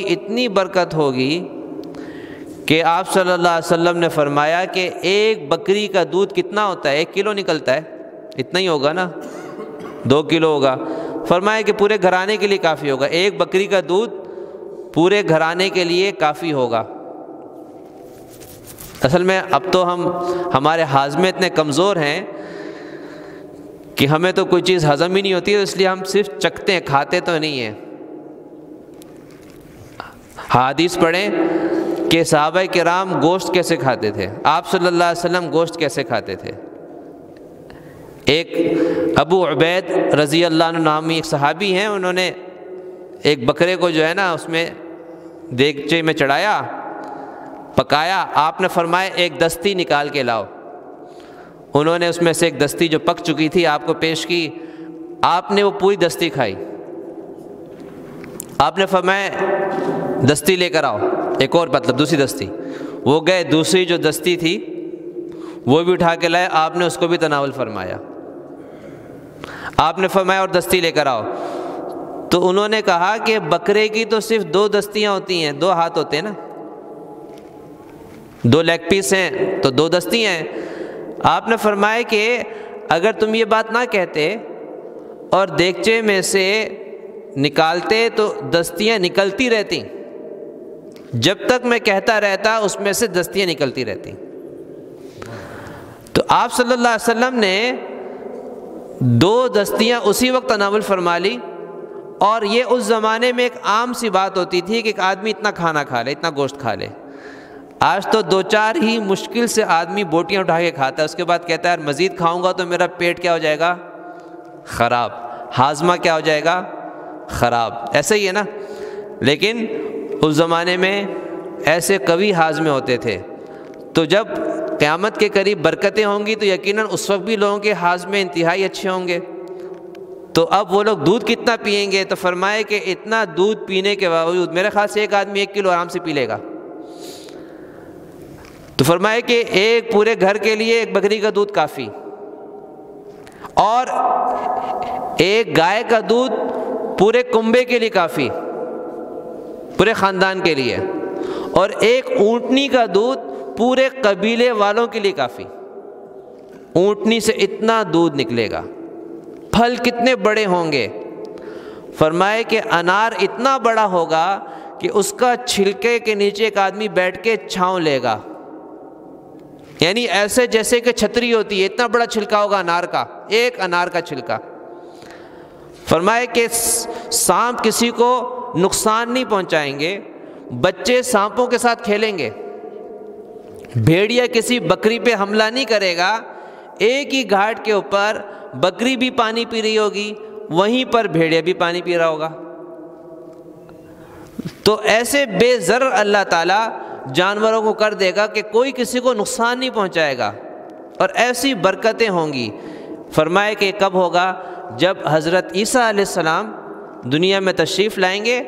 اتنی برکت ہوگی کہ آپ صلی اللہ علیہ وسلم نے فرمایا کہ ایک بکری کا دودھ کتنا ہوتا ہے؟ 1 کلو نکلتا ہے، اتنا ہی ہوگا نا، 2 کلو ہوگا۔ فرمایا کہ پورے گھرانے کے لیے کافی ہوگا، ایک بکری کا دودھ پورے گھرانے کے لیے کافی ہوگا۔ اصل میں اب تو ہمارے ہاضمے اتنے کمزور ہیں کہ ہمیں تو کوئی چیز ہضم ہی نہیں ہوتی ہے، اس لیے ہم صرف چکھتے ہیں، کھاتے تو نہیں ہیں۔ حدیث پڑھیں کہ صحابہ کرام گوشت کیسے کھاتے تھے، آپ صلی اللہ علیہ وسلم گوشت کیسے کھاتے تھے۔ ایک ابو عبید رضی اللہ عنہ نامی ایک صحابی ہیں، انہوں نے ایک بکرے کو جو ہے نا اس میں دیگچے میں چڑھایا، پکایا، آپ نے فرمایا ایک دستی نکال کے لاؤ۔ انہوں نے اس میں سے ایک دستی جو پک چکی تھی آپ کو پیش کی، آپ نے وہ پوری دستی کھائی۔ آپ نے فرمایا دستی لے کر آؤ، ایک اور مطلب دوسری دستی، وہ گئے، دوسری جو دستی تھی وہ بھی اٹھا کے لائے، آپ نے اس کو بھی تناول فرمایا۔ آپ نے فرمایا اور دستی لے کر آؤ، تو انہوں نے کہا کہ بکرے کی تو صرف 2 دستیاں ہوتی ہیں، 2 ہاتھ ہوتے ہیں نا، 2 لیگ پیس ہیں تو 2 دستیاں ہیں۔ آپ نے فرمایا کہ اگر تم یہ بات نہ کہتے اور دیگچے میں سے نکالتے تو دستیاں نکلتی رہتی، جب تک میں کہتا رہتا اس میں سے دستیاں نکلتی رہتی۔ تو آپ صلی اللہ علیہ وسلم نے 2 دستیاں اسی وقت تناول فرما لی، اور یہ اس زمانے میں ایک عام سی بات ہوتی تھی کہ ایک آدمی اتنا کھانا کھا لے، اتنا گوشت کھا لے۔ آج تو 2-4 ہی مشکل سے آدمی بوٹیاں اٹھا کے کھاتا ہے، اس کے بعد کہتا ہے مزید کھاؤں گا تو میرا پیٹ کیا ہو جائے گا؟ خراب، ہاضمہ کیا ہو جائے گا؟ خراب۔ ایسا ہی ہے نا، لیکن اس زمانے میں ایسے قوی ہاضمے ہوتے تھے۔ تو جب قیامت کے قریب برکتیں ہوں گی تو یقیناً اس وقت بھی لوگوں کے ہاضمے انتہائی اچھے ہوں گے۔ تو اب وہ لوگ دودھ کتنا پئیں گے؟ تو فرمائے کہ اتنا دودھ پینے کے باوجود میرے خیال سے ایک آدمی 1 کلو آرام سے پی لے گا۔ تو فرمائے کہ ایک پورے گھر کے لیے ایک بکری کا دودھ کافی، اور ایک گائے کا دودھ پورے کنبے کے لیے کافی، پورے خاندان کے لیے، اور ایک اونٹنی کا دودھ پورے قبیلے والوں کے لیے کافی۔ اونٹنی سے اتنا دودھ نکلے گا، پھل کتنے بڑے ہوں گے؟ فرمائے کہ انار اتنا بڑا ہوگا کہ اس کا چھلکے کے نیچے ایک آدمی بیٹھ کے چھاؤں لے گا، یعنی ایسے جیسے کہ چھتری ہوتی ہے، اتنا بڑا چھلکا ہوگا انار کا، ایک انار کا چھلکا۔ فرمائے کہ سانپ کسی کو نقصان نہیں پہنچائیں گے، بچے سانپوں کے ساتھ کھیلیں گے، بھیڑیا کسی بکری پہ حملہ نہیں کرے گا، ایک ہی گھاٹ کے اوپر بکری بھی پانی پی رہی ہوگی، وہیں پر بھیڑیا بھی پانی پی رہا ہوگا۔ تو ایسے بے ضرر اللہ تعالیٰ جانوروں کو کر دے گا کہ کوئی کسی کو نقصان نہیں پہنچائے گا، اور ایسی برکتیں ہوں گی۔ فرمائے کہ کب ہوگا؟ جب حضرت عیسیٰ علیہ السلام دنیا میں تشریف لائیں گے